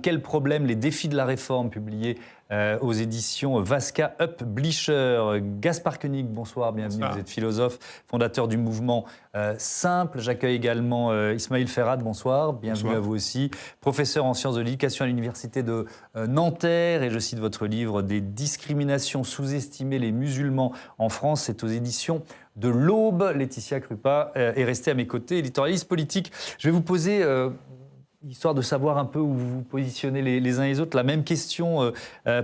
quel problème, les défis de la réforme, publié aux éditions Vasca Up Bleacher. Gaspard Koenig, bonsoir, bienvenue. Bonsoir. Vous êtes philosophe, fondateur du mouvement Simple. J'accueille également Ismail Ferrad, bonsoir, bienvenue bonsoir. À vous aussi. Professeur en sciences de l'éducation à l'université de Nanterre, et je cite votre livre « Des discriminations sous-estimées, les musulmans en France », c'est aux éditions de l'Aube. Laetitia Krupa est restée à mes côtés, éditorialiste politique. Je vais vous poser, histoire de savoir un peu où vous vous positionnez les uns et les autres, la même question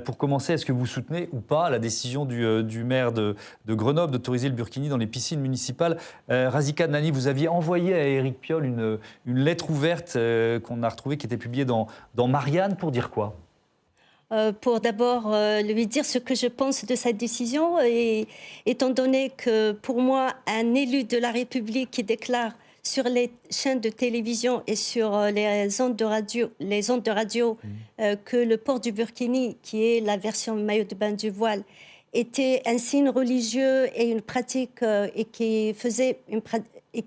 pour commencer. Est-ce que vous soutenez ou pas la décision du maire de Grenoble d'autoriser le burkini dans les piscines municipales? Razika Dnani, vous aviez envoyé à Éric Piolle une lettre ouverte qu'on a retrouvée, qui était publiée dans Marianne, pour dire quoi? Pour d'abord lui dire ce que je pense de cette décision, et étant donné que pour moi, un élu de la République qui déclare sur les chaînes de télévision et sur les ondes de radio, que le port du burkini, qui est la version maillot de bain du voile, était un signe religieux et une pratique et qui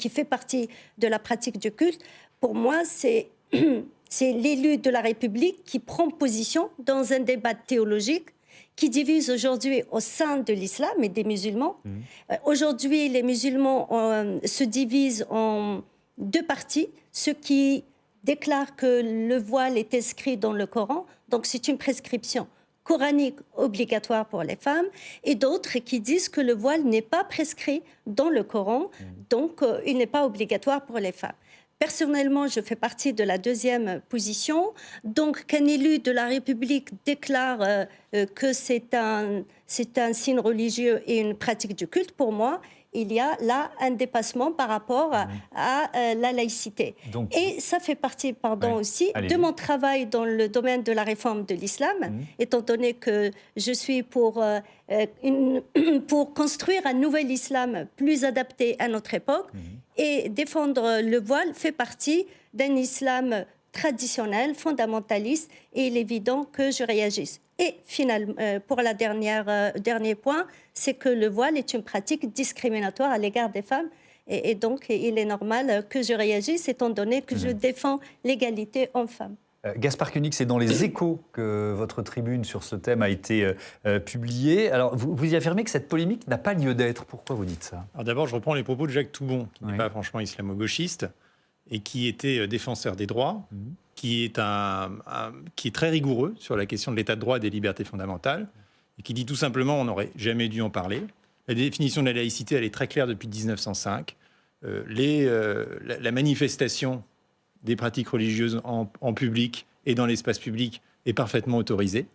fait partie de la pratique du culte, pour moi, c'est l'élu de la République qui prend position dans un débat théologique qui divise aujourd'hui au sein de l'islam et des musulmans. Aujourd'hui, les musulmans se divisent en deux parties. Ceux qui déclarent que le voile est inscrit dans le Coran, donc c'est une prescription coranique obligatoire pour les femmes, et d'autres qui disent que le voile n'est pas prescrit dans le Coran, donc il n'est pas obligatoire pour les femmes. Personnellement, je fais partie de la deuxième position. Donc, qu'un élu de la République déclare que c'est un signe religieux et une pratique du culte, pour moi, il y a là un dépassement par rapport à la laïcité. Donc, et ça fait partie, aussi de mon travail dans le domaine de la réforme de l'islam, étant donné que je suis pour construire un nouvel islam plus adapté à notre époque. Et défendre le voile fait partie d'un islam traditionnel, fondamentaliste, et il est évident que je réagisse. Et finalement, pour la dernier point, c'est que le voile est une pratique discriminatoire à l'égard des femmes. Et donc, il est normal que je réagisse, étant donné que je défends l'égalité homme-femme. Gaspard Koenig, c'est dans les Échos que votre tribune sur ce thème a été publiée. Alors, vous y affirmez que cette polémique n'a pas lieu d'être. Pourquoi vous dites ça? Alors d'abord, je reprends les propos de Jacques Toubon, qui n'est pas franchement islamo-gauchiste, et qui était défenseur des droits, qui est très rigoureux sur la question de l'état de droit et des libertés fondamentales, et qui dit tout simplement on n'aurait jamais dû en parler. La définition de la laïcité, elle est très claire depuis 1905. La manifestation des pratiques religieuses en public et dans l'espace public est parfaitement autorisée.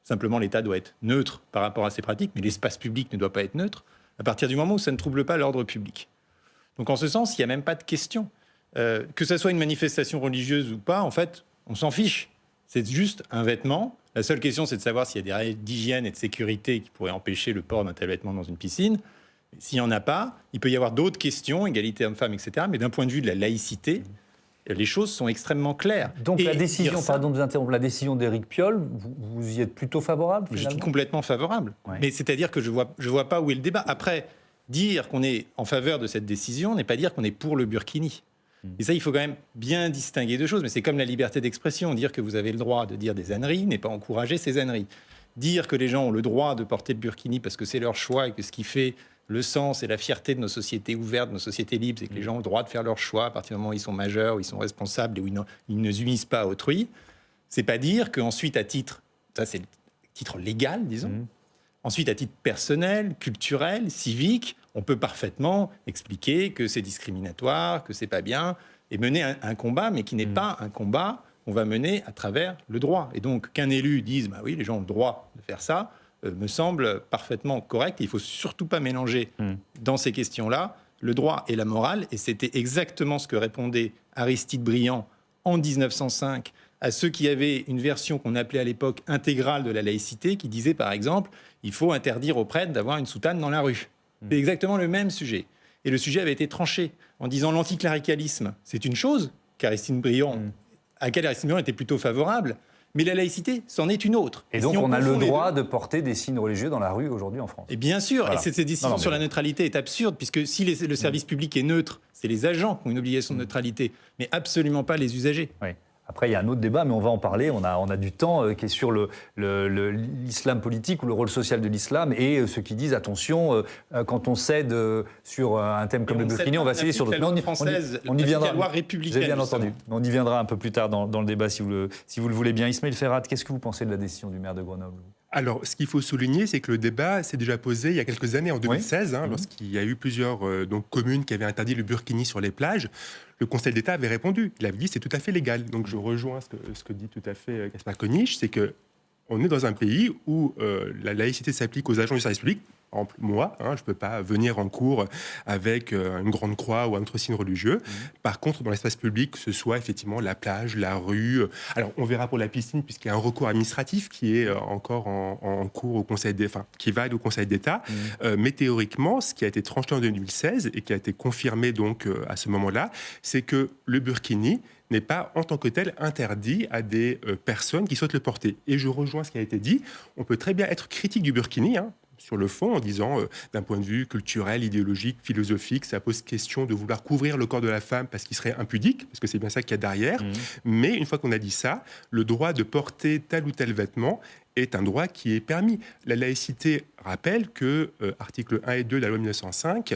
Simplement, l'État doit être neutre par rapport à ces pratiques, mais l'espace public ne doit pas être neutre à partir du moment où ça ne trouble pas l'ordre public. Donc en ce sens, il n'y a même pas de question. Que ça soit une manifestation religieuse ou pas, en fait, on s'en fiche. C'est juste un vêtement. La seule question, c'est de savoir s'il y a des règles d'hygiène et de sécurité qui pourraient empêcher le port d'un tel vêtement dans une piscine. S'il n'y en a pas, il peut y avoir d'autres questions, égalité homme-femme, etc. Mais d'un point de vue de la laïcité, les choses sont extrêmement claires. Donc la décision, pardon de vous interrompre, la décision d'Éric Piolle, vous y êtes plutôt favorable finalement? Je suis complètement favorable. Mais c'est-à-dire que je vois pas où est le débat. Après, dire qu'on est en faveur de cette décision n'est pas dire qu'on est pour le burkini. Et ça, il faut quand même bien distinguer deux choses. Mais c'est comme la liberté d'expression. Dire que vous avez le droit de dire des âneries n'est pas encourager ces âneries. Dire que les gens ont le droit de porter le burkini parce que c'est leur choix et que ce qui fait le sens et la fierté de nos sociétés ouvertes, de nos sociétés libres, c'est que les gens ont le droit de faire leur choix à partir du moment où ils sont majeurs, où ils sont responsables et où ils ne nuisent pas à autrui. C'est pas dire qu'ensuite, à titre, ça c'est le titre légal, disons, ensuite à titre personnel, culturel, civique, on peut parfaitement expliquer que c'est discriminatoire, que c'est pas bien, et mener un combat, mais qui n'est pas un combat qu'on va mener à travers le droit. Et donc qu'un élu dise, bah oui, les gens ont le droit de faire ça, me semble parfaitement correct. Il ne faut surtout pas mélanger dans ces questions-là le droit et la morale. Et c'était exactement ce que répondait Aristide Briand en 1905 à ceux qui avaient une version qu'on appelait à l'époque intégrale de la laïcité, qui disait par exemple il faut interdire aux prêtres d'avoir une soutane dans la rue. C'est exactement le même sujet. Et le sujet avait été tranché en disant l'anticléricalisme, c'est une chose qu'Aristide Briand, à laquelle Aristide Briand était plutôt favorable. Mais la laïcité, c'en est une autre. Et donc, on a le droit de porter des signes religieux dans la rue aujourd'hui en France. Et bien sûr. Voilà. Et cette décision sur la neutralité est absurde, puisque si le service public est neutre, c'est les agents qui ont une obligation de neutralité, mais absolument pas les usagers. Oui. Après, il y a un autre débat, mais on va en parler. On a du temps qui est sur l'islam politique ou le rôle social de l'islam et ceux qui disent attention, quand on cède sur un thème comme le burkini, on va céder sur d'autres. On y viendra. La loi républicaine. J'ai bien entendu. On y viendra un peu plus tard dans le débat si vous le voulez bien. Ismaël Ferhat, qu'est-ce que vous pensez de la décision du maire de Grenoble ? Alors, ce qu'il faut souligner, c'est que le débat s'est déjà posé il y a quelques années, en 2016, lorsqu'il y a eu plusieurs communes qui avaient interdit le burkini sur les plages. Le Conseil d'État avait répondu. Il avait dit c'est tout à fait légal. Donc, je rejoins ce que dit tout à fait Gaspard Koenig, c'est qu'on est dans un pays où la laïcité s'applique aux agents du service public. Par exemple, moi, je ne peux pas venir en cours avec une grande croix ou un autre signe religieux. Par contre, dans l'espace public, que ce soit effectivement la plage, la rue. Alors, on verra pour la piscine, puisqu'il y a un recours administratif qui est encore en cours au Conseil d'État, qui va au Conseil d'État. Mais théoriquement, ce qui a été tranché en 2016 et qui a été confirmé donc à ce moment-là, c'est que le burkini n'est pas en tant que tel interdit à des personnes qui souhaitent le porter. Et je rejoins ce qui a été dit. On peut très bien être critique du burkini, sur le fond, en disant, d'un point de vue culturel, idéologique, philosophique, ça pose question de vouloir couvrir le corps de la femme parce qu'il serait impudique, parce que c'est bien ça qu'il y a derrière. Mais une fois qu'on a dit ça, le droit de porter tel ou tel vêtement est un droit qui est permis. La laïcité rappelle que, articles 1 et 2 de la loi 1905,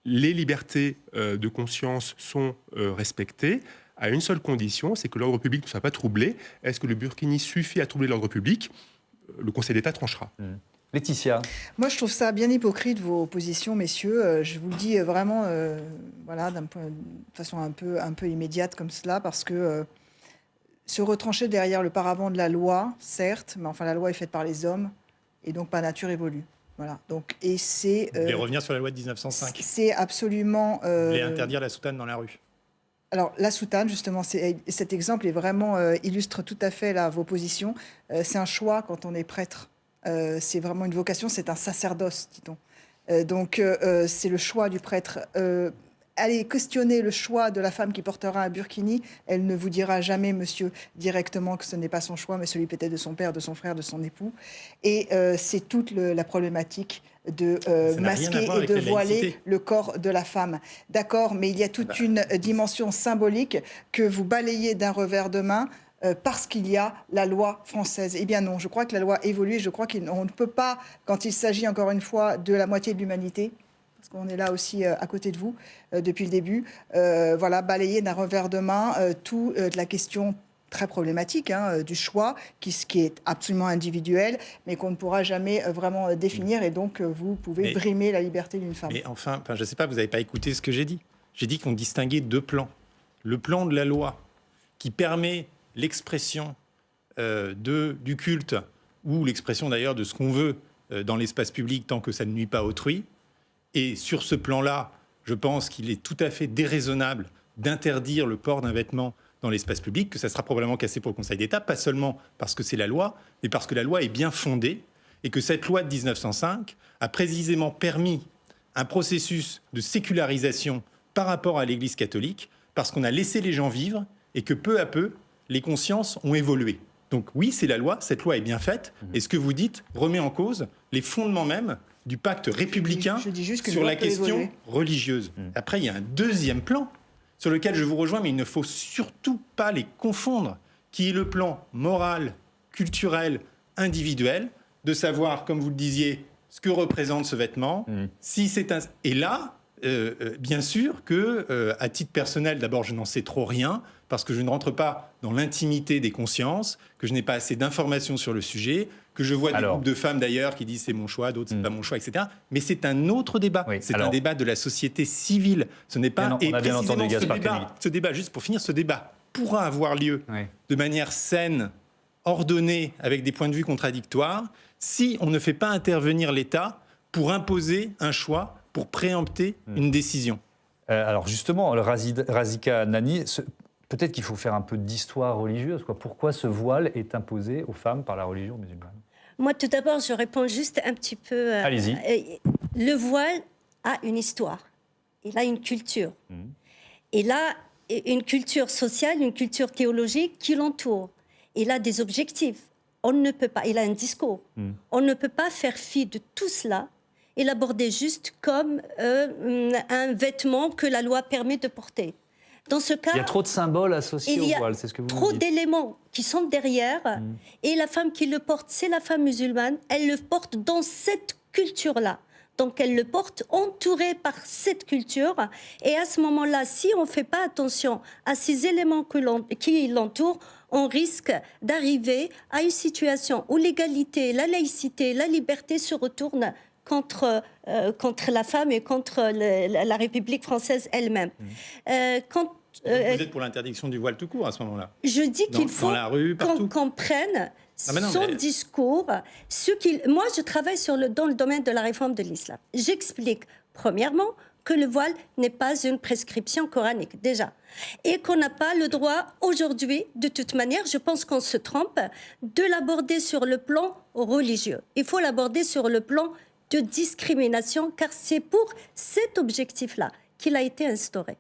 les libertés de conscience sont respectées à une seule condition, c'est que l'ordre public ne soit pas troublé. Est-ce que le burkini suffit à troubler l'ordre public ? Le Conseil d'État tranchera. Laetitia. Moi, je trouve ça bien hypocrite, vos positions, messieurs. Je vous le dis vraiment de façon un peu immédiate comme cela, parce que se retrancher derrière le paravent de la loi, certes, mais enfin, la loi est faite par les hommes, et donc par nature évolue. Voilà. Donc, et c'est... Vous voulez revenir sur la loi de 1905 ? C'est absolument... Vous voulez interdire la soutane dans la rue ? Alors, la soutane, justement, cet exemple est vraiment, illustre tout à fait vos positions. C'est un choix quand on est prêtre. C'est vraiment une vocation, c'est un sacerdoce, dit-on. Donc, c'est le choix du prêtre. Allez questionner le choix de la femme qui portera un burkini, elle ne vous dira jamais, monsieur, directement que ce n'est pas son choix, mais celui peut-être de son père, de son frère, de son époux. Et c'est toute la problématique de masquer et de voiler le corps de la femme. D'accord, mais il y a toute une dimension symbolique que vous balayez d'un revers de main parce qu'il y a la loi française. Eh bien non, je crois que la loi évolue. Je crois qu'on ne peut pas, quand il s'agit encore une fois de la moitié de l'humanité, parce qu'on est là aussi à côté de vous depuis le début, balayer d'un revers de main toute la question très problématique du choix, qui est absolument individuel, mais qu'on ne pourra jamais vraiment définir, et donc vous pouvez brimer la liberté d'une femme. Mais enfin, je ne sais pas, vous n'avez pas écouté ce que j'ai dit. J'ai dit qu'on distinguait deux plans. Le plan de la loi, qui permet l'expression du culte, ou l'expression d'ailleurs de ce qu'on veut dans l'espace public tant que ça ne nuit pas autrui. Et sur ce plan-là, je pense qu'il est tout à fait déraisonnable d'interdire le port d'un vêtement dans l'espace public, que ça sera probablement cassé pour le Conseil d'État, pas seulement parce que c'est la loi, mais parce que la loi est bien fondée et que cette loi de 1905 a précisément permis un processus de sécularisation par rapport à l'Église catholique, parce qu'on a laissé les gens vivre et que peu à peu, les consciences ont évolué. Donc oui, c'est la loi, cette loi est bien faite, et ce que vous dites remet en cause les fondements même du pacte républicain sur la question religieuse. Après, il y a un deuxième plan sur lequel je vous rejoins, mais il ne faut surtout pas les confondre, qui est le plan moral, culturel, individuel, de savoir, comme vous le disiez, ce que représente ce vêtement. Si c'est un... Et là, bien sûr que, à titre personnel, d'abord, je n'en sais trop rien, parce que je ne rentre pas dans l'intimité des consciences, que je n'ai pas assez d'informations sur le sujet, que je vois des groupes de femmes d'ailleurs qui disent c'est mon choix, d'autres c'est pas mon choix, etc. Mais c'est un autre débat. Oui, c'est un débat de la société civile. Ce n'est pas... Et précisément ce débat, juste pour finir, ce débat pourra avoir lieu de manière saine, ordonnée, avec des points de vue contradictoires, si on ne fait pas intervenir l'État pour imposer un choix, pour préempter une décision. Alors justement, Razika Nani, peut-être qu'il faut faire un peu d'histoire religieuse. Pourquoi ce voile est imposé aux femmes par la religion musulmane ? Moi, tout d'abord, je réponds juste un petit peu. Allez-y. Le voile a une histoire. Il a une culture. Il a une culture sociale, une culture théologique qui l'entoure. Il a des objectifs. On ne peut pas. Il a un discours. On ne peut pas faire fi de tout cela et l'aborder juste comme un vêtement que la loi permet de porter. Dans ce cas, il y a trop de symboles associés il y au a voile, c'est ce que vous trop nous dites. d'éléments qui sont derrière. Et la femme qui le porte, c'est la femme musulmane. Elle le porte dans cette culture-là. Donc, elle le porte entourée par cette culture. Et à ce moment-là, si on ne fait pas attention à ces éléments qui l'entourent, on risque d'arriver à une situation où l'égalité, la laïcité, la liberté se retournent contre la femme et contre la République française elle-même. Vous êtes pour l'interdiction du voile tout court à ce moment-là? Je dis qu'il faut dans la rue, partout. qu'on prenne son discours. Moi, je travaille dans le domaine de la réforme de l'islam. J'explique, premièrement, que le voile n'est pas une prescription coranique, déjà. Et qu'on n'a pas le droit, aujourd'hui, de toute manière, je pense qu'on se trompe, de l'aborder sur le plan religieux. Il faut l'aborder sur le plan de discrimination, car c'est pour cet objectif-là qu'il a été instauré.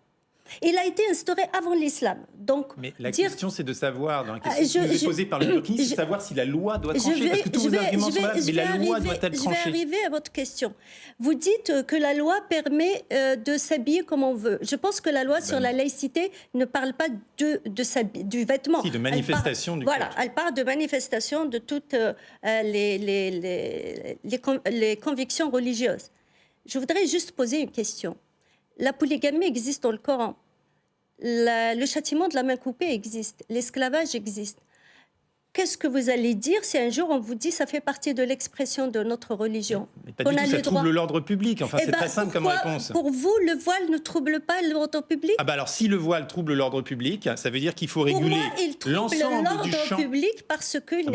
Il a été instauré avant l'islam. Donc, mais la question, c'est de savoir, dans la question qui nous est posée par le burkini, c'est de savoir si la loi doit trancher. Parce que tous vos arguments sont là, mais la loi doit-elle trancher? Je vais arriver à votre question. Vous dites que la loi permet de s'habiller comme on veut. Je pense que la loi sur la laïcité ne parle pas du vêtement. Si, de manifestation du Voilà, elle parle de manifestation de toutes les convictions religieuses. Je voudrais juste poser une question. La polygamie existe dans le Coran. Le châtiment de la main coupée existe. L'esclavage existe. Qu'est-ce que vous allez dire si un jour on vous dit ça fait partie de l'expression de notre religion? Mais pas du tout, ça trouble l'ordre public. Enfin, c'est très simple comme réponse. Pour vous, le voile ne trouble pas l'ordre public? Ah bah alors, si le voile trouble l'ordre public, ça veut dire qu'il faut réguler l'ensemble du champ. L'ordre public parce qu'il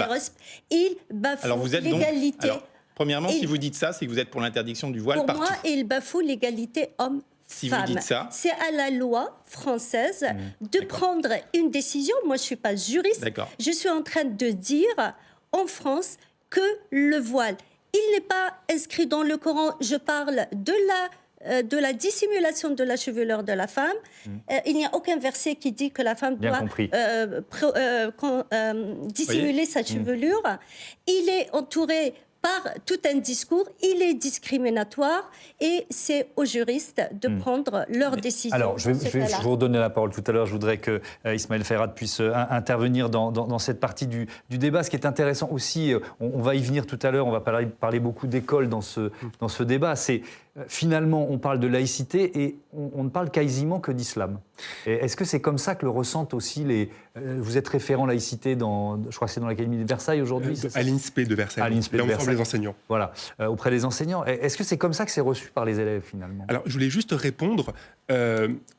bafoue l'égalité. Alors, premièrement, si vous dites ça, c'est que vous êtes pour l'interdiction du voile partout. Pour moi, il bafoue l'égalité homme. Si vous dites ça, c'est à la loi française de prendre une décision. Moi, je ne suis pas juriste. Je suis en train de dire en France que le voile, il n'est pas inscrit dans le Coran. Je parle de la dissimulation de la chevelure de la femme. Il n'y a aucun verset qui dit que la femme doit dissimuler sa chevelure. Il est entouré par tout un discours, il est discriminatoire et c'est aux juristes de prendre leurs décisions. Alors, je vais vous redonner la parole tout à l'heure. Je voudrais que Ismaël Fayrat puisse intervenir dans cette partie du débat. Ce qui est intéressant aussi, on va y venir tout à l'heure, on va parler beaucoup d'écoles dans ce débat, c'est finalement, on parle de laïcité et on ne parle quasiment que d'islam. Est-ce que c'est comme ça que le ressentent aussi vous êtes référent laïcité je crois que c'est dans l'Académie de Versailles aujourd'hui, à l'INSPE de Versailles. À l'INSPE là, de on forme les enseignants. Voilà, auprès des enseignants. Est-ce que c'est comme ça que c'est reçu par les élèves finalement? Alors, je voulais juste répondre.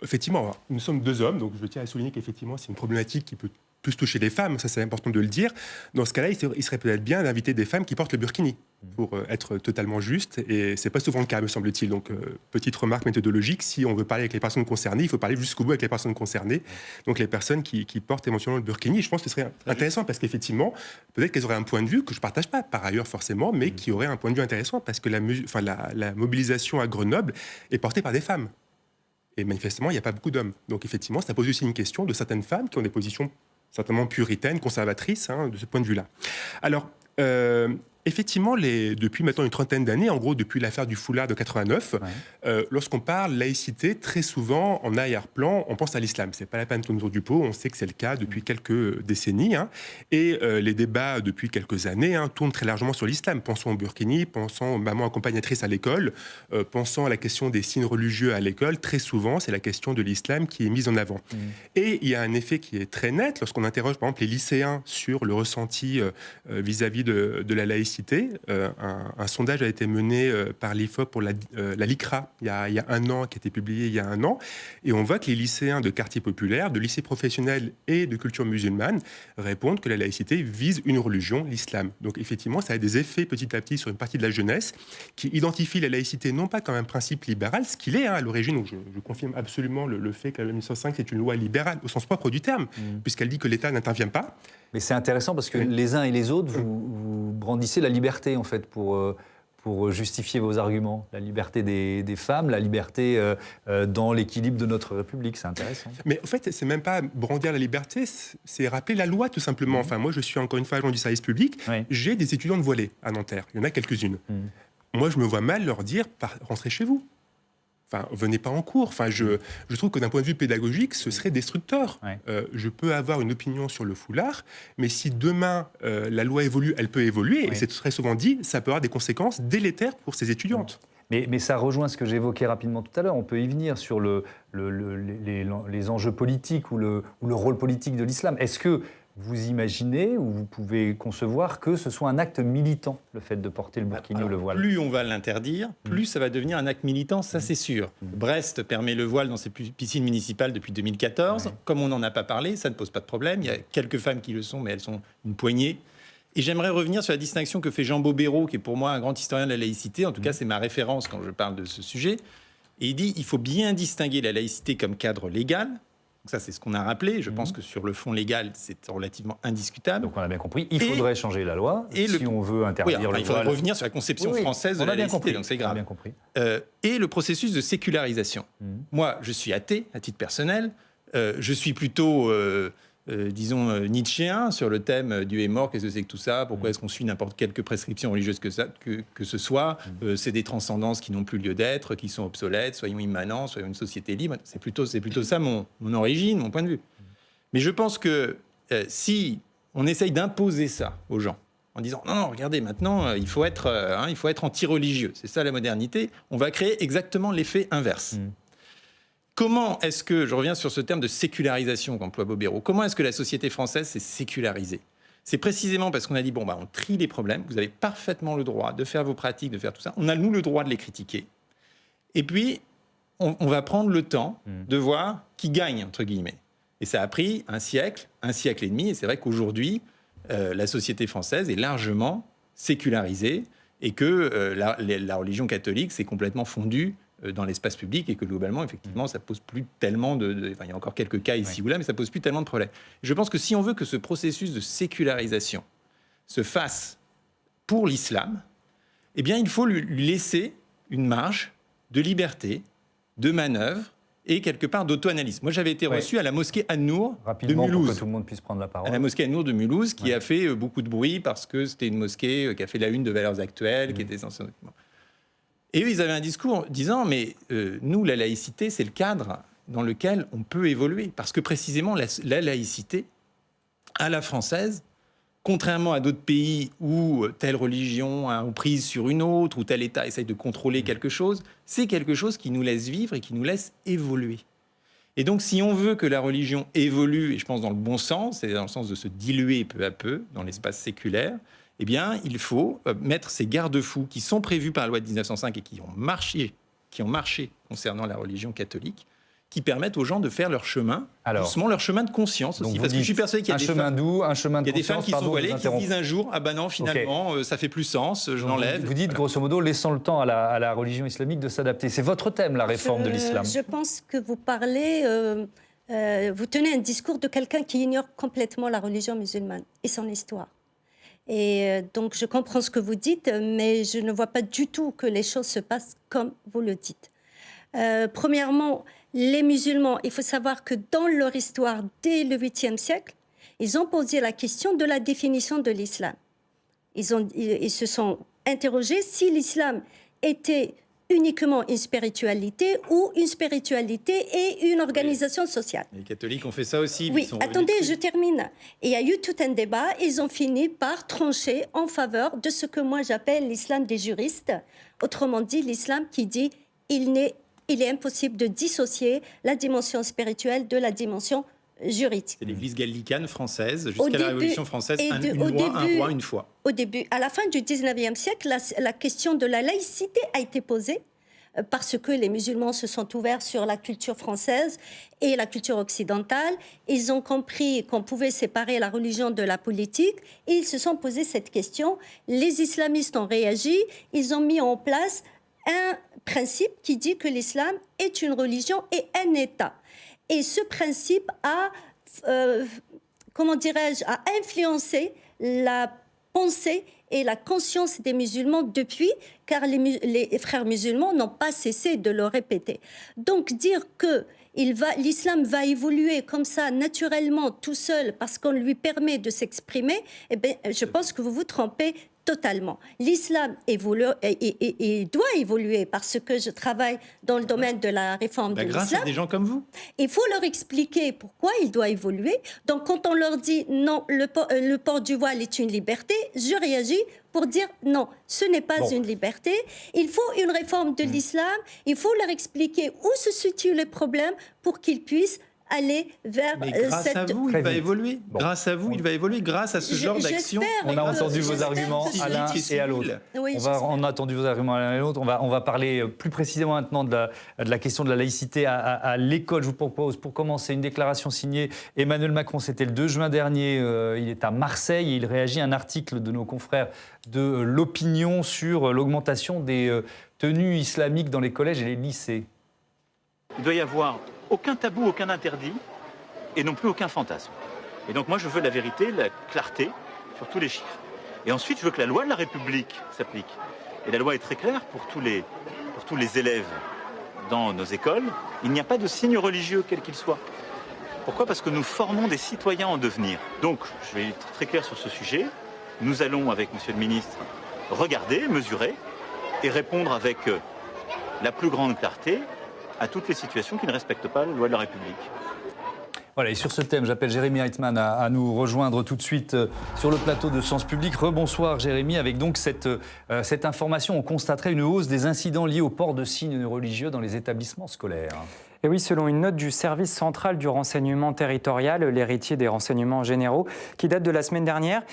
Effectivement, nous sommes deux hommes, donc je tiens à souligner qu'effectivement, c'est une problématique qui peut plus toucher les femmes, ça c'est important de le dire. Dans ce cas-là, il serait peut-être bien d'inviter des femmes qui portent le burkini, pour être totalement juste, et c'est pas souvent le cas, me semble-t-il. Donc, petite remarque méthodologique, si on veut parler avec les personnes concernées, il faut parler jusqu'au bout avec les personnes concernées, donc les personnes qui portent éventuellement le burkini. Je pense que ce serait intéressant, parce qu'effectivement, peut-être qu'elles auraient un point de vue que je ne partage pas, par ailleurs forcément, mais qui aurait un point de vue intéressant, parce que la mobilisation à Grenoble est portée par des femmes. Et manifestement, il n'y a pas beaucoup d'hommes. Donc effectivement, ça pose aussi une question de certaines femmes qui ont des positions certainement puritaines, conservatrices, de ce point de vue-là. Alors, effectivement, depuis maintenant une trentaine d'années, en gros depuis l'affaire du foulard de 89, lorsqu'on parle laïcité, très souvent, en arrière-plan, on pense à l'islam. C'est pas la peine de tourner autour du pot, on sait que c'est le cas depuis quelques décennies. Et les débats, depuis quelques années, tournent très largement sur l'islam. Pensons au burkini, pensons aux mamans accompagnatrices à l'école, pensons à la question des signes religieux à l'école. Très souvent, c'est la question de l'islam qui est mise en avant. Et il y a un effet qui est très net lorsqu'on interroge, par exemple, les lycéens sur le ressenti vis-à-vis de la laïcité. Un sondage a été mené par l'IFOP pour la LICRA il y a un an, qui a été publié il y a un an, et on voit que les lycéens de quartiers populaires, de lycées professionnels et de culture musulmane répondent que la laïcité vise une religion, l'islam. Donc effectivement, ça a des effets petit à petit sur une partie de la jeunesse qui identifie la laïcité non pas comme un principe libéral, ce qu'il est à l'origine. Donc je confirme absolument le fait que la loi 1905 c'est une loi libérale au sens propre du terme, puisqu'elle dit que l'État n'intervient pas. Mais c'est intéressant parce que les uns et les autres, vous brandissez la liberté, en fait, pour justifier vos arguments. La liberté des femmes, la liberté dans l'équilibre de notre République. C'est intéressant. Mais en fait, c'est même pas brandir la liberté, c'est rappeler la loi, tout simplement. Enfin, moi, je suis encore une fois agent du service public. J'ai des étudiantes voilées à Nanterre. Il y en a quelques-unes. Moi, je me vois mal leur dire « rentrez chez vous ». venez pas en cours. Je trouve que d'un point de vue pédagogique, ce serait destructeur. Ouais. Je peux avoir une opinion sur le foulard, mais si demain la loi évolue, elle peut évoluer, et c'est très souvent dit, ça peut avoir des conséquences délétères pour ces étudiantes. Mais ça rejoint ce que j'évoquais rapidement tout à l'heure. On peut y venir sur les enjeux politiques ou le rôle politique de l'islam. Est-ce que vous imaginez ou vous pouvez concevoir que ce soit un acte militant, le fait de porter le burkini ou le voile? Plus on va l'interdire, plus ça va devenir un acte militant, ça c'est sûr. Brest permet le voile dans ses piscines municipales depuis 2014. Ouais. Comme on n'en a pas parlé, ça ne pose pas de problème. Il y a quelques femmes qui le sont, mais elles sont une poignée. Et j'aimerais revenir sur la distinction que fait Jean Bobéro, qui est pour moi un grand historien de la laïcité. En tout cas, c'est ma référence quand je parle de ce sujet. Et il dit qu'il faut bien distinguer la laïcité comme cadre légal. Donc ça, c'est ce qu'on a rappelé. Je pense que sur le fond légal, c'est relativement indiscutable. Donc on a bien compris, il faudrait changer la loi si on veut interdire le voile. Il faudrait revenir sur la conception française de la laïcité, donc c'est grave. Bien compris. Et le processus de sécularisation. Moi, je suis athée, à titre personnel. Je suis plutôt... disons, nietzschéen sur le thème Dieu est mort, qu'est-ce que c'est que tout ça? Pourquoi est-ce qu'on suit n'importe quelle prescription religieuse que ce soit? C'est des transcendances qui n'ont plus lieu d'être, qui sont obsolètes, soyons immanents, soyons une société libre. C'est plutôt ça mon origine, mon point de vue. Mais je pense que si on essaye d'imposer ça aux gens, en disant non, regardez, maintenant, il faut être anti-religieux, c'est ça la modernité, on va créer exactement l'effet inverse. Comment est-ce que, je reviens sur ce terme de sécularisation qu'emploie Bobéro, comment est-ce que la société française s'est sécularisée? C'est précisément parce qu'on a dit, on trie les problèmes, vous avez parfaitement le droit de faire vos pratiques, de faire tout ça, on a, nous, le droit de les critiquer. Et puis, on va prendre le temps de voir qui gagne, entre guillemets. Et ça a pris un siècle et demi, et c'est vrai qu'aujourd'hui, la société française est largement sécularisée, et que la religion catholique s'est complètement fondue dans l'espace public, et que globalement, effectivement, ça pose plus tellement il y a encore quelques cas ici ou là, mais ça pose plus tellement de problèmes. Je pense que si on veut que ce processus de sécularisation se fasse pour l'islam, eh bien, il faut lui laisser une marge de liberté, de manœuvre et quelque part d'auto-analyse. Moi, j'avais été reçu à la mosquée An-Nour de Mulhouse. Pour que tout le monde puisse prendre la parole. À la mosquée An-Nour de Mulhouse, qui a fait beaucoup de bruit parce que c'était une mosquée qui a fait la une de Valeurs Actuelles, qui était censée... Et eux, ils avaient un discours disant, mais nous, la laïcité, c'est le cadre dans lequel on peut évoluer. Parce que précisément, la laïcité, à la française, contrairement à d'autres pays où telle religion a prise sur une autre, ou tel État essaye de contrôler quelque chose, c'est quelque chose qui nous laisse vivre et qui nous laisse évoluer. Et donc, si on veut que la religion évolue, et je pense dans le bon sens, c'est dans le sens de se diluer peu à peu dans l'espace séculaire, eh bien, il faut mettre ces garde-fous qui sont prévus par la loi de 1905 et qui ont marché concernant la religion catholique, qui permettent aux gens de faire leur chemin, doucement leur chemin de conscience aussi. Parce que je suis persuadé qu'il y a un chemin de conscience. Il y a des femmes qui sont voilées, qui se disent un jour, ah ben non, finalement, ça fait plus sens, je l'enlève. Vous dites, grosso modo, laissant le temps à la religion islamique de s'adapter. C'est votre thème, la réforme de l'islam. Je pense que vous parlez... vous tenez un discours de quelqu'un qui ignore complètement la religion musulmane et son histoire. Et donc, je comprends ce que vous dites, mais je ne vois pas du tout que les choses se passent comme vous le dites. Premièrement, les musulmans, il faut savoir que dans leur histoire, dès le 8e siècle, ils ont posé la question de la définition de l'islam. Ils se sont interrogés si l'islam était uniquement une spiritualité ou une spiritualité et une organisation sociale. Les catholiques ont fait ça aussi. Oui, attendez, je termine. Il y a eu tout un débat. Ils ont fini par trancher en faveur de ce que moi j'appelle l'islam des juristes. Autrement dit, l'islam qui dit il est impossible de dissocier la dimension spirituelle de la dimension juridique. C'est l'église gallicane française, jusqu'à la Révolution française, un roi, une foi. Au début, à la fin du 19e siècle, la question de la laïcité a été posée parce que les musulmans se sont ouverts sur la culture française et la culture occidentale. Ils ont compris qu'on pouvait séparer la religion de la politique et ils se sont posé cette question. Les islamistes ont réagi, ils ont mis en place un principe qui dit que l'islam est une religion et un État. Et ce principe a, a influencé la pensée et la conscience des musulmans depuis, car les frères musulmans n'ont pas cessé de le répéter. Donc dire que l'islam va évoluer comme ça, naturellement, tout seul, parce qu'on lui permet de s'exprimer, eh bien, je pense que vous vous trompez totalement. L'islam évolue et doit évoluer parce que je travaille dans le domaine de la réforme de l'islam. Grâce à des gens comme vous. Il faut leur expliquer pourquoi il doit évoluer. Donc quand on leur dit non, le port du voile est une liberté, je réagis pour dire non, ce n'est pas une liberté. Il faut une réforme de l'islam. Il faut leur expliquer où se situe le problème pour qu'ils puissent aller vers Mais grâce à vous, il va évoluer. Grâce à vous, il va évoluer grâce à ce genre d'action. On a entendu vos arguments à l'un et à l'autre. Oui, on a entendu vos arguments à l'un et à l'autre. On va parler plus précisément maintenant de la question de la laïcité à l'école. Je vous propose, pour commencer, une déclaration signée Emmanuel Macron. C'était le 2 juin dernier. Il est à Marseille et il réagit à un article de nos confrères de l'Opinion sur l'augmentation des tenues islamiques dans les collèges et les lycées. Il doit y avoir aucun tabou, aucun interdit, et non plus aucun fantasme. Et donc moi je veux la vérité, la clarté sur tous les chiffres. Et ensuite je veux que la loi de la République s'applique. Et la loi est très claire pour tous les élèves dans nos écoles. Il n'y a pas de signe religieux quel qu'il soit. Pourquoi ? Parce que nous formons des citoyens en devenir. Donc je vais être très clair sur ce sujet. Nous allons avec Monsieur le Ministre regarder, mesurer et répondre avec la plus grande clarté à toutes les situations qui ne respectent pas la loi de la République. Voilà, et sur ce thème, j'appelle Jérémy Reitman à nous rejoindre tout de suite sur le plateau de Sens Public. Rebonsoir Jérémy, avec donc cette information, on constaterait une hausse des incidents liés au port de signes religieux dans les établissements scolaires. Et oui, selon une note du service central du renseignement territorial, l'héritier des renseignements généraux, qui date de la semaine dernière,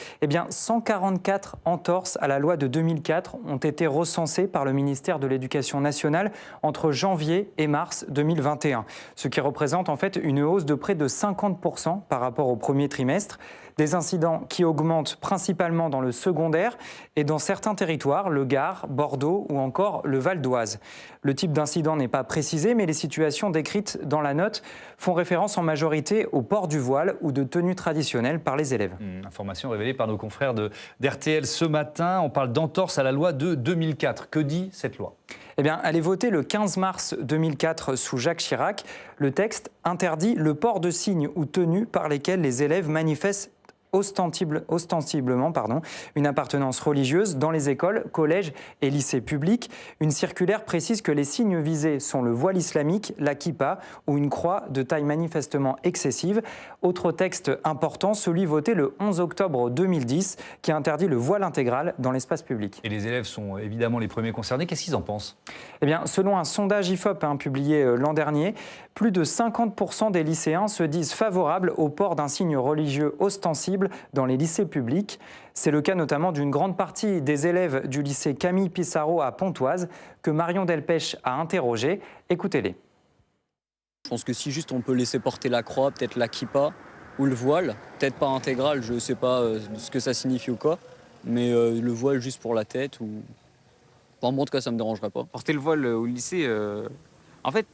144 entorses à la loi de 2004 ont été recensées par le ministère de l'Éducation nationale entre janvier et mars 2021, ce qui représente en fait une hausse de près de 50% par rapport au premier trimestre. Des incidents qui augmentent principalement dans le secondaire et dans certains territoires, le Gard, Bordeaux ou encore le Val d'Oise. Le type d'incident n'est pas précisé, mais les situations décrites dans la note font référence en majorité au port du voile ou de tenues traditionnelles par les élèves. Information révélée par nos confrères d'RTL ce matin. On parle d'entorse à la loi de 2004. Que dit cette loi ? Elle est votée le 15 mars 2004 sous Jacques Chirac. Le texte interdit le port de signes ou tenues par lesquels les élèves manifestent ostensiblement une appartenance religieuse dans les écoles, collèges et lycées publics. Une circulaire précise que les signes visés sont le voile islamique, la kippa ou une croix de taille manifestement excessive. Autre texte important, celui voté le 11 octobre 2010, qui interdit le voile intégral dans l'espace public. Et les élèves sont évidemment les premiers concernés. Qu'est-ce qu'ils en pensent ? Selon un sondage IFOP publié l'an dernier, plus de 50% des lycéens se disent favorables au port d'un signe religieux ostensible dans les lycées publics. C'est le cas notamment d'une grande partie des élèves du lycée Camille Pissarro à Pontoise, que Marion Delpech a interrogé. Écoutez-les. Je pense que si juste on peut laisser porter la croix, peut-être la kippa ou le voile, peut-être pas intégral, je ne sais pas ce que ça signifie ou quoi, mais le voile juste pour la tête ou... Enfin, en tout cas, ça ne me dérangerait pas. Porter le voile au lycée, en fait,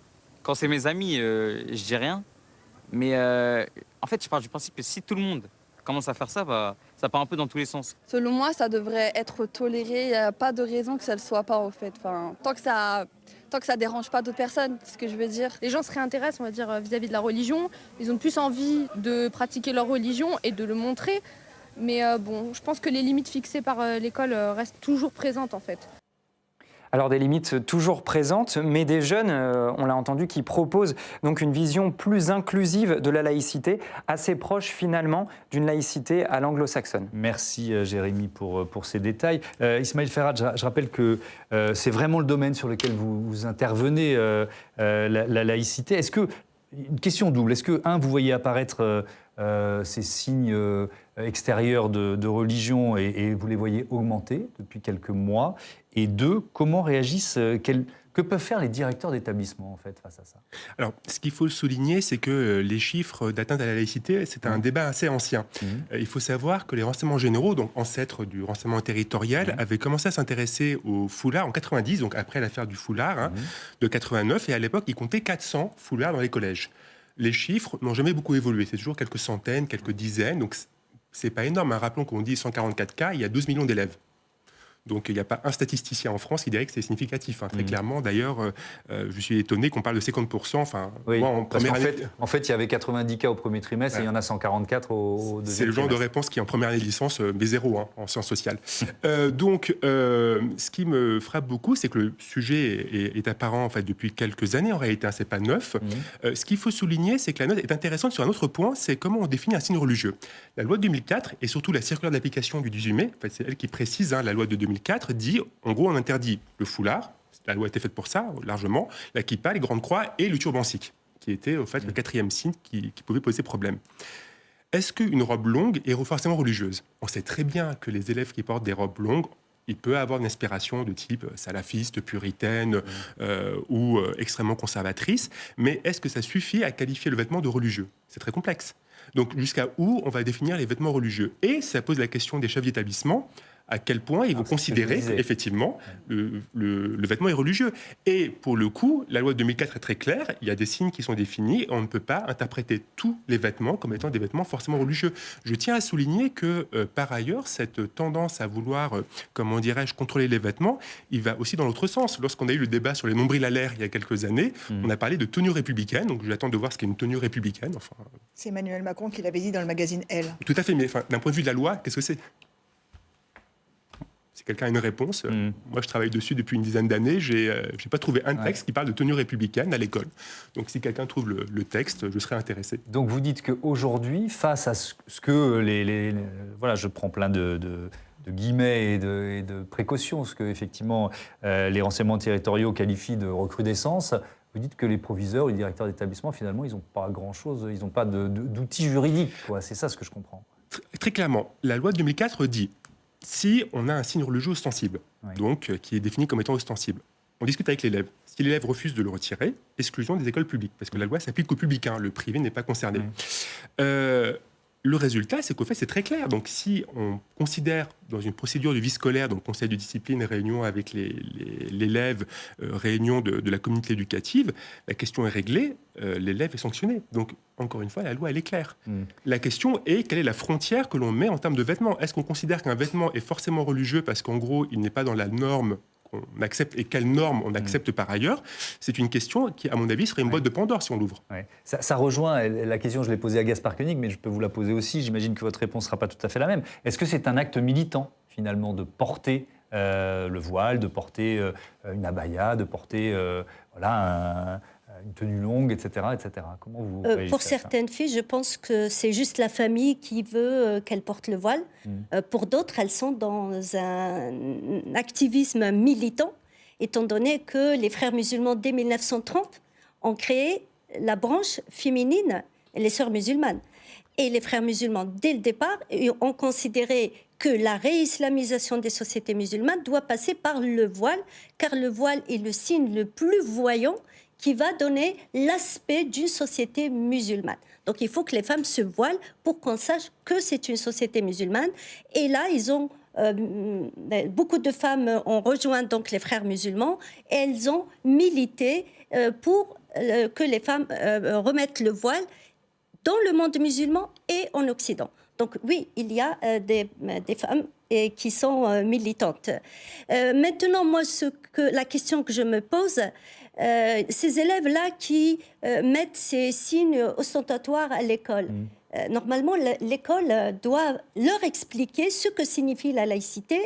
quand c'est mes amis, je dis rien. Mais en fait, je pars du principe que si tout le monde commence à faire ça, ça part un peu dans tous les sens. Selon moi, ça devrait être toléré. Il n'y a pas de raison que ça ne le soit pas, en fait. Enfin, tant que ça dérange pas d'autres personnes, c'est ce que je veux dire. Les gens se réintéressent, on va dire, vis-à-vis de la religion. Ils ont plus envie de pratiquer leur religion et de le montrer. Mais je pense que les limites fixées par l'école restent toujours présentes, en fait. Alors des limites toujours présentes, mais des jeunes, on l'a entendu, qui proposent donc une vision plus inclusive de la laïcité, assez proche finalement d'une laïcité à l'anglo-saxonne. Merci Jérémy pour ces détails. Ismaël Ferhat, je rappelle que c'est vraiment le domaine sur lequel vous intervenez, la laïcité. Est-ce que, une question double, est-ce que, vous voyez apparaître ces signes extérieurs de religion et vous les voyez augmenter depuis quelques mois ? Et 2, comment réagissent, que peuvent faire les directeurs d'établissement en fait face à ça ? Alors, ce qu'il faut souligner, c'est que les chiffres d'atteinte à la laïcité, c'est un débat assez ancien. Il faut savoir que les renseignements généraux, donc ancêtres du renseignement territorial, avaient commencé à s'intéresser au foulard en 90, donc après l'affaire du foulard de 89, et à l'époque, ils comptaient 400 foulards dans les collèges. Les chiffres n'ont jamais beaucoup évolué, c'est toujours quelques centaines, quelques dizaines, donc c'est pas énorme. Rappelons qu'on dit 144 cas, il y a 12 millions d'élèves. Donc il n'y a pas un statisticien en France qui dirait que c'est significatif. Très clairement, d'ailleurs, je suis étonné qu'on parle de 50%. Enfin, oui, moi, en première année... En fait, il y avait 90 cas au premier trimestre et il y en a 144 au deuxième. C'est le genre de réponse qui, en première année de licence, met 0 en sciences sociales. Donc, ce qui me frappe beaucoup, c'est que le sujet est apparent en fait, depuis quelques années. En réalité, c'est pas neuf. Ce qu'il faut souligner, c'est que la note est intéressante sur un autre point, c'est comment on définit un signe religieux. La loi de 2004 et surtout la circulaire d'application du 18 mai, en fait, c'est elle qui précise, la loi de 2004 dit, en gros, on interdit le foulard, la loi a été faite pour ça, largement, la kippa, les grandes croix et le turban sikh, qui était en fait le quatrième signe qui pouvait poser problème. Est-ce qu'une robe longue est forcément religieuse? On sait très bien que les élèves qui portent des robes longues, il peut avoir une inspiration de type salafiste, puritaine ou extrêmement conservatrice, mais est-ce que ça suffit à qualifier le vêtement de religieux? C'est très complexe. Donc jusqu'à où on va définir les vêtements religieux? Et ça pose la question des chefs d'établissement, à quel point ils vont considérer qu'effectivement le vêtement est religieux. Et pour le coup, la loi de 2004 est très claire, il y a des signes qui sont définis et on ne peut pas interpréter tous les vêtements comme étant des vêtements forcément religieux. Je tiens à souligner que par ailleurs, cette tendance à vouloir, comment dirais-je, contrôler les vêtements, il va aussi dans l'autre sens. Lorsqu'on a eu le débat sur les nombrils à l'air il y a quelques années, on a parlé de tenue républicaine, donc j'attends de voir ce qu'est une tenue républicaine. Enfin, c'est Emmanuel Macron qui l'avait dit dans le magazine Elle. Tout à fait, mais d'un point de vue de la loi, qu'est-ce que c'est? Si quelqu'un a une réponse, moi je travaille dessus depuis une dizaine d'années, j'ai pas trouvé un texte qui parle de tenue républicaine à l'école. Donc si quelqu'un trouve le texte, je serais intéressé. Donc vous dites qu'aujourd'hui, face à ce que voilà, je prends plein de guillemets et de précautions, ce que effectivement les renseignements territoriaux qualifient de recrudescence, vous dites que les proviseurs, les directeurs d'établissement, finalement, ils n'ont pas grand-chose, ils n'ont pas d'outils juridiques. C'est ça ce que je comprends. Très clairement, la loi de 2004 dit si on a un signe religieux ostensible, donc qui est défini comme étant ostensible, on discute avec l'élève. Si l'élève refuse de le retirer, exclusion des écoles publiques, parce que la loi s'applique au public, le privé n'est pas concerné. Le résultat, c'est qu'au fait, c'est très clair. Donc, si on considère dans une procédure de vie scolaire, donc conseil de discipline, réunion avec l'élève, réunion de la communauté éducative, la question est réglée, l'élève est sanctionné. Donc, encore une fois, la loi, elle est claire. La question est, quelle est la frontière que l'on met en termes de vêtements? Est-ce qu'on considère qu'un vêtement est forcément religieux parce qu'en gros, il n'est pas dans la norme on accepte et quelles normes on accepte par ailleurs, c'est une question qui, à mon avis, serait une boîte de Pandore si on l'ouvre. Ça rejoint la question, je l'ai posée à Gaspard Koenig, mais je peux vous la poser aussi. J'imagine que votre réponse ne sera pas tout à fait la même. Est-ce que c'est un acte militant, finalement, de porter le voile, de porter une abaya, de porter une tenue longue, etc. etc. Comment vous pour certaines filles, je pense que c'est juste la famille qui veut qu'elles portent le voile. Pour d'autres, elles sont dans un activisme militant, étant donné que les frères musulmans, dès 1930, ont créé la branche féminine, les sœurs musulmanes. Et les frères musulmans, dès le départ, ont considéré que la réislamisation des sociétés musulmanes doit passer par le voile, car le voile est le signe le plus voyant qui va donner l'aspect d'une société musulmane. Donc il faut que les femmes se voilent pour qu'on sache que c'est une société musulmane. Et là, beaucoup de femmes ont rejoint donc les frères musulmans et elles ont milité pour que les femmes remettent le voile dans le monde musulman et en Occident. Donc oui, il y a des femmes qui sont militantes. Maintenant, moi, la question que je me pose, ces élèves-là qui mettent ces signes ostentatoires à l'école, normalement, l'école doit leur expliquer ce que signifie la laïcité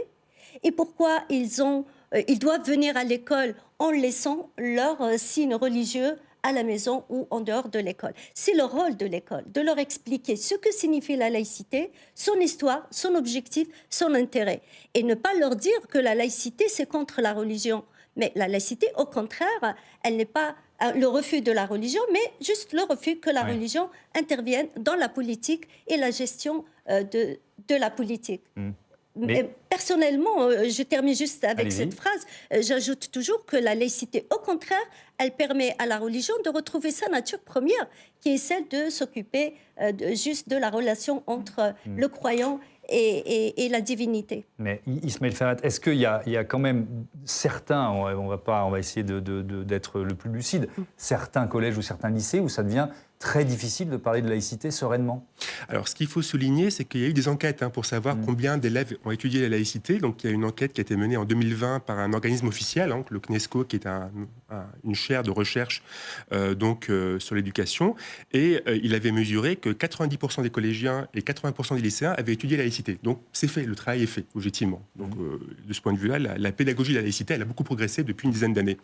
et pourquoi ils doivent venir à l'école en laissant leurs signes religieux à la maison ou en dehors de l'école. C'est le rôle de l'école, de leur expliquer ce que signifie la laïcité, son histoire, son objectif, son intérêt. Et ne pas leur dire que la laïcité, c'est contre la religion. Mais la laïcité, au contraire, elle n'est pas le refus de la religion, mais juste le refus que la religion intervienne dans la politique et la gestion de la politique. Mais personnellement, je termine juste avec cette phrase, j'ajoute toujours que la laïcité, au contraire, elle permet à la religion de retrouver sa nature première, qui est celle de s'occuper juste de la relation entre le croyant et la divinité. Mais Ismaël Ferhat, est-ce qu'il y a quand même certains, on va essayer d'être le plus lucide, certains collèges ou certains lycées où ça devient très difficile de parler de laïcité sereinement? Alors, ce qu'il faut souligner, c'est qu'il y a eu des enquêtes pour savoir combien d'élèves ont étudié la laïcité laïcité. Donc, il y a une enquête qui a été menée en 2020 par un organisme officiel, le CNESCO, qui est une chaire de recherche sur l'éducation. Et il avait mesuré que 90% des collégiens et 80% des lycéens avaient étudié la laïcité. Donc, c'est fait, le travail est fait, objectivement. Donc, de ce point de vue-là, la pédagogie de la laïcité, elle a beaucoup progressé depuis une dizaine d'années.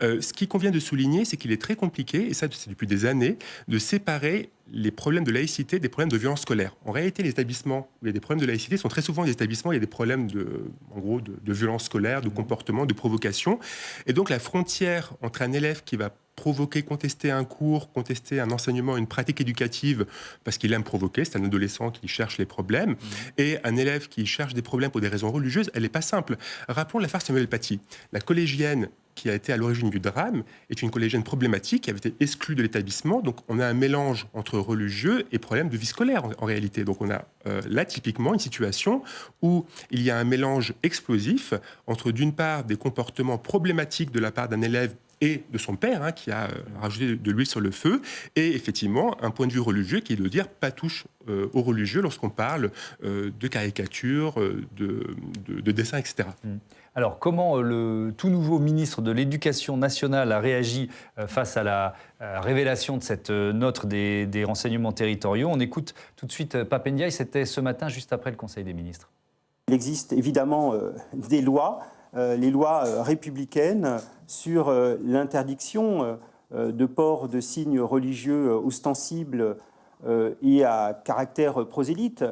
Ce qui convient de souligner, c'est qu'il est très compliqué, et ça c'est depuis des années, de séparer les problèmes de laïcité des problèmes de violence scolaire. En réalité, les établissements où il y a des problèmes de laïcité sont très souvent des établissements où il y a des problèmes de violence scolaire, de comportement, de provocation. Et donc la frontière entre un élève qui va provoquer, contester un cours, contester un enseignement, une pratique éducative, parce qu'il aime provoquer, c'est un adolescent qui cherche les problèmes, et un élève qui cherche des problèmes pour des raisons religieuses, elle n'est pas simple. Rappelons l'affaire Samuel Paty. La collégienne qui a été à l'origine du drame est une collégienne problématique qui avait été exclue de l'établissement. Donc on a un mélange entre religieux et problème de vie scolaire en réalité. Donc on a là typiquement une situation où il y a un mélange explosif entre d'une part des comportements problématiques de la part d'un élève et de son père, qui a rajouté de l'huile sur le feu, et effectivement un point de vue religieux qui est de dire pas touche aux religieux lorsqu'on parle de caricatures, de dessins, etc. Alors, comment le tout nouveau ministre de l'Éducation nationale a réagi face à la révélation de cette note des renseignements territoriaux? On écoute tout de suite Pape Ndiaye, c'était ce matin, juste après le Conseil des ministres. Il existe évidemment des lois, les lois républicaines sur l'interdiction de port de signes religieux ostensibles et à caractère prosélyte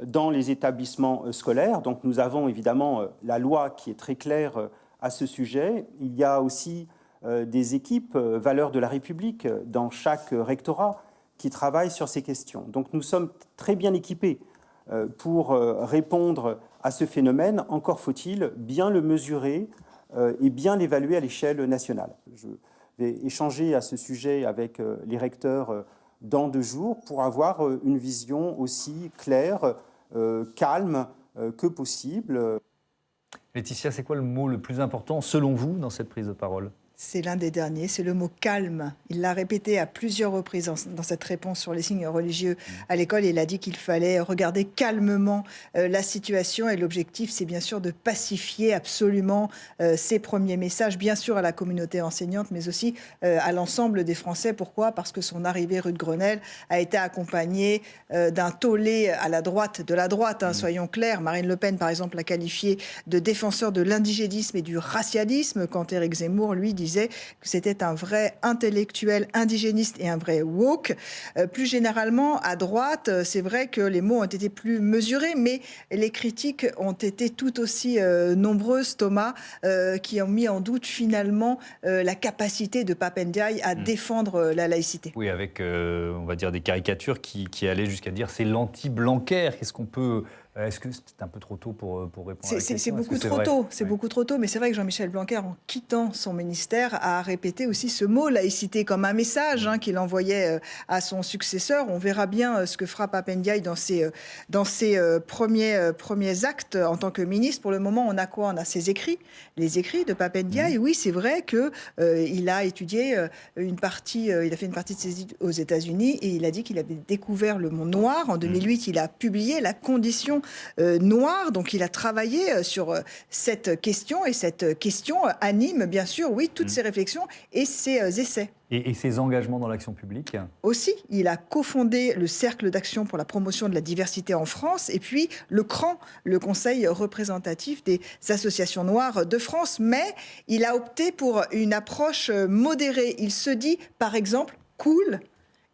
dans les établissements scolaires. Donc nous avons évidemment la loi qui est très claire à ce sujet. Il y a aussi des équipes valeurs de la République dans chaque rectorat qui travaillent sur ces questions. Donc nous sommes très bien équipés pour répondre à ce phénomène. Encore faut-il bien le mesurer et bien l'évaluer à l'échelle nationale. Je vais échanger à ce sujet avec les recteurs dans 2 jours pour avoir une vision aussi claire, calme que possible. Laetitia, c'est quoi le mot le plus important selon vous dans cette prise de parole ? C'est l'un des derniers, c'est le mot calme. Il l'a répété à plusieurs reprises dans cette réponse sur les signes religieux à l'école. Il a dit qu'il fallait regarder calmement la situation et l'objectif, c'est bien sûr de pacifier absolument ces premiers messages, bien sûr à la communauté enseignante, mais aussi à l'ensemble des Français. Pourquoi ? Parce que son arrivée rue de Grenelle a été accompagnée d'un tollé à la droite, de la droite, soyons clairs. Marine Le Pen, par exemple, l'a qualifié de défenseur de l'indigénisme et du racialisme, quand Éric Zemmour, lui, disait que c'était un vrai intellectuel indigéniste et un vrai woke. Plus généralement, à droite, c'est vrai que les mots ont été plus mesurés, mais les critiques ont été tout aussi nombreuses, Thomas, qui ont mis en doute finalement la capacité de Pape Ndiaye à défendre la laïcité. Oui, avec, on va dire, des caricatures qui allaient jusqu'à dire c'est l'anti-Blanquer. Qu'est-ce qu'on peut... Est-ce que c'est un peu trop tôt pour répondre à la question ? C'est beaucoup trop tôt. C'est beaucoup trop tôt. Mais c'est vrai que Jean-Michel Blanquer, en quittant son ministère, a répété aussi ce mot laïcité comme un message qu'il envoyait à son successeur. On verra bien ce que fera Pape Ndiaye dans ses premiers actes en tant que ministre. Pour le moment, on a quoi ? On a ses écrits, les écrits de Pape Ndiaye. Oui, c'est vrai que il a étudié il a fait une partie de ses études aux États-Unis et il a dit qu'il avait découvert le monde noir. En 2008, il a publié La condition noire. Donc, il a travaillé sur cette question et cette question anime, bien sûr, oui, toutes ses réflexions et ses essais. Et ses engagements dans l'action publique ? Aussi, il a cofondé le Cercle d'action pour la promotion de la diversité en France et puis le CRAN, le Conseil représentatif des associations noires de France. Mais il a opté pour une approche modérée. Il se dit, par exemple, cool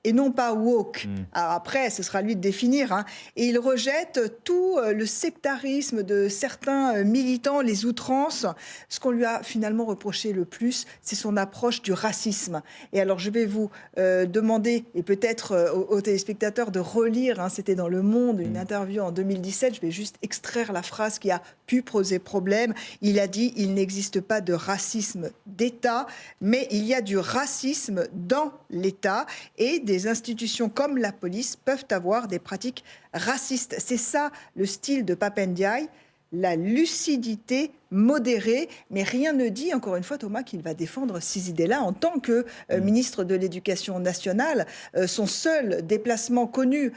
et non pas woke. Alors après, ce sera à lui de définir. Et il rejette tout le sectarisme de certains militants, les outrances. Ce qu'on lui a finalement reproché le plus, c'est son approche du racisme. Et alors, je vais vous demander, et peut-être aux téléspectateurs, de relire, c'était dans Le Monde, une interview en 2017. Je vais juste extraire la phrase qui a pu poser problème. Il a dit « Il n'existe pas de racisme d'État, mais il y a du racisme dans l'État. » Et des institutions comme la police peuvent avoir des pratiques racistes. C'est ça le style de Pape Ndiaye. la lucidité modérée, mais rien ne dit, encore une fois, Thomas, qu'il va défendre ces idées-là en tant que ministre de l'Éducation nationale. Son seul déplacement connu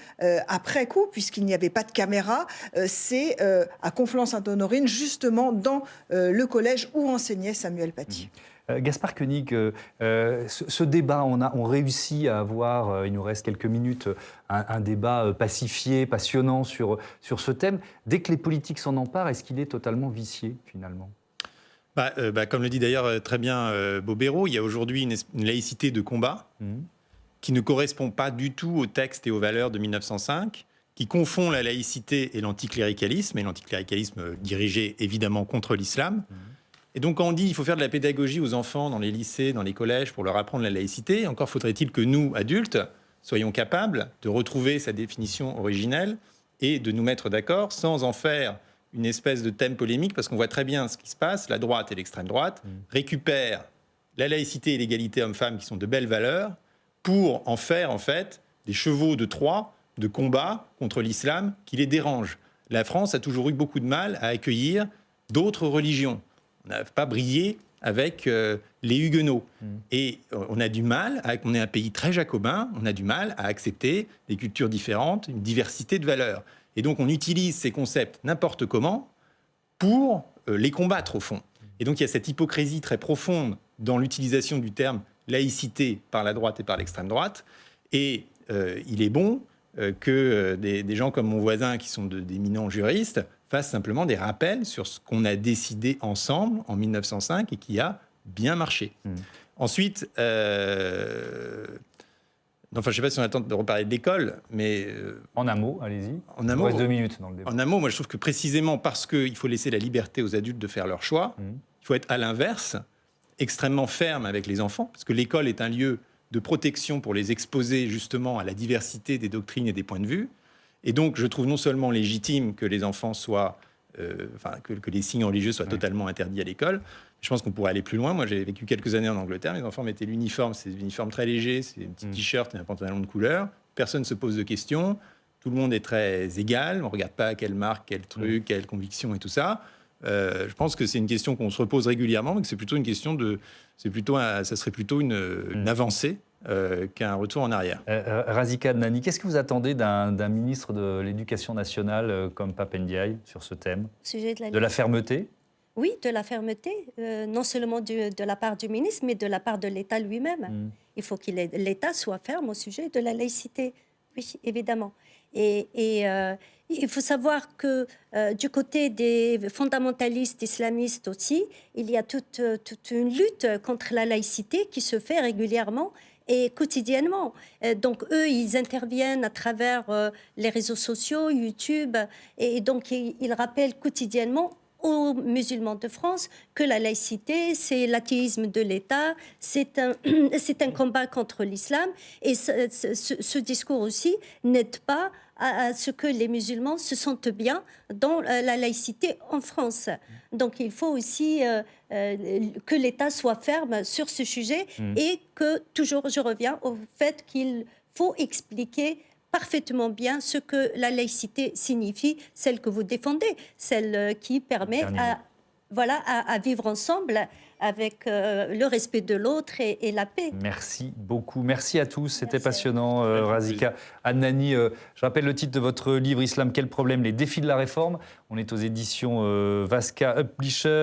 après coup, puisqu'il n'y avait pas de caméra, c'est à Conflans-Sainte-Honorine, justement dans le collège où enseignait Samuel Paty. Gaspard Koenig, ce débat, on réussit à avoir, il nous reste quelques minutes, un débat pacifié, passionnant sur ce thème. Dès que les politiques s'en emparent, est-ce qu'il est totalement vicié, finalement ? Comme le dit d'ailleurs très bien Bobéro, il y a aujourd'hui une laïcité de combat qui ne correspond pas du tout au texte et aux valeurs de 1905, qui confond la laïcité et l'anticléricalisme dirigé évidemment contre l'islam. Et donc, quand on dit qu'il faut faire de la pédagogie aux enfants dans les lycées, dans les collèges, pour leur apprendre la laïcité, encore faudrait-il que nous, adultes, soyons capables de retrouver sa définition originelle et de nous mettre d'accord sans en faire une espèce de thème polémique, parce qu'on voit très bien ce qui se passe. La droite et l'extrême droite récupèrent la laïcité et l'égalité homme-femme, qui sont de belles valeurs, pour en faire, en fait, des chevaux de Troie de combat contre l'islam qui les dérange. La France a toujours eu beaucoup de mal à accueillir d'autres religions. On n'a pas brillé avec les Huguenots. Et on a du mal, on est un pays très jacobin, on a du mal à accepter des cultures différentes, une diversité de valeurs. Et donc on utilise ces concepts n'importe comment pour les combattre au fond. Et donc il y a cette hypocrisie très profonde dans l'utilisation du terme laïcité par la droite et par l'extrême droite. Et il est bon que des gens comme mon voisin, qui sont d'éminents juristes, fassent simplement des rappels sur ce qu'on a décidé ensemble en 1905 et qui a bien marché. Ensuite, je ne sais pas si on attend de reparler de l'école, mais... en un mot, allez-y. En un mot, il reste 2 minutes dans le débat. En un mot, moi je trouve que précisément parce qu'il faut laisser la liberté aux adultes de faire leur choix, il faut être à l'inverse, extrêmement ferme avec les enfants, parce que l'école est un lieu de protection pour les exposer justement à la diversité des doctrines et des points de vue. Et donc, je trouve non seulement légitime que les enfants soient, que les signes religieux soient totalement interdits à l'école, je pense qu'on pourrait aller plus loin. Moi, j'ai vécu quelques années en Angleterre. Mes enfants mettaient l'uniforme, c'est un uniforme très léger, c'est un petit t-shirt et un pantalon de couleur. Personne ne se pose de questions. Tout le monde est très égal. On ne regarde pas quelle marque, quel truc, quelle conviction et tout ça. Je pense que c'est une question qu'on se repose régulièrement, mais que c'est plutôt une question ça serait plutôt une avancée qu'un retour en arrière. Razika Adnani, qu'est-ce que vous attendez d'un ministre de l'Éducation nationale comme Pape Ndiaye sur ce thème ? Sujet de la fermeté ? Oui, de la fermeté, non seulement de la part du ministre, mais de la part de l'État lui-même. Il faut que l'État soit ferme au sujet de la laïcité, oui, évidemment. Et il faut savoir que du côté des fondamentalistes islamistes aussi, il y a toute une lutte contre la laïcité qui se fait régulièrement et quotidiennement. Donc eux, ils interviennent à travers les réseaux sociaux, YouTube, et donc ils rappellent quotidiennement aux musulmans de France que la laïcité, c'est l'athéisme de l'État, c'est un combat contre l'islam. Et ce discours aussi n'aide pas à ce que les musulmans se sentent bien dans la laïcité en France. Donc il faut aussi que l'État soit ferme sur ce sujet et que, toujours je reviens au fait qu'il faut expliquer parfaitement bien ce que la laïcité signifie, celle que vous défendez, celle qui permet à vivre ensemble avec le respect de l'autre et la paix. Merci beaucoup. Merci à tous. C'était passionnant, Razika Adnani. Je rappelle le titre de votre livre, Islam, quel problème ? Les défis de la réforme. On est aux éditions Vasca Upblisher.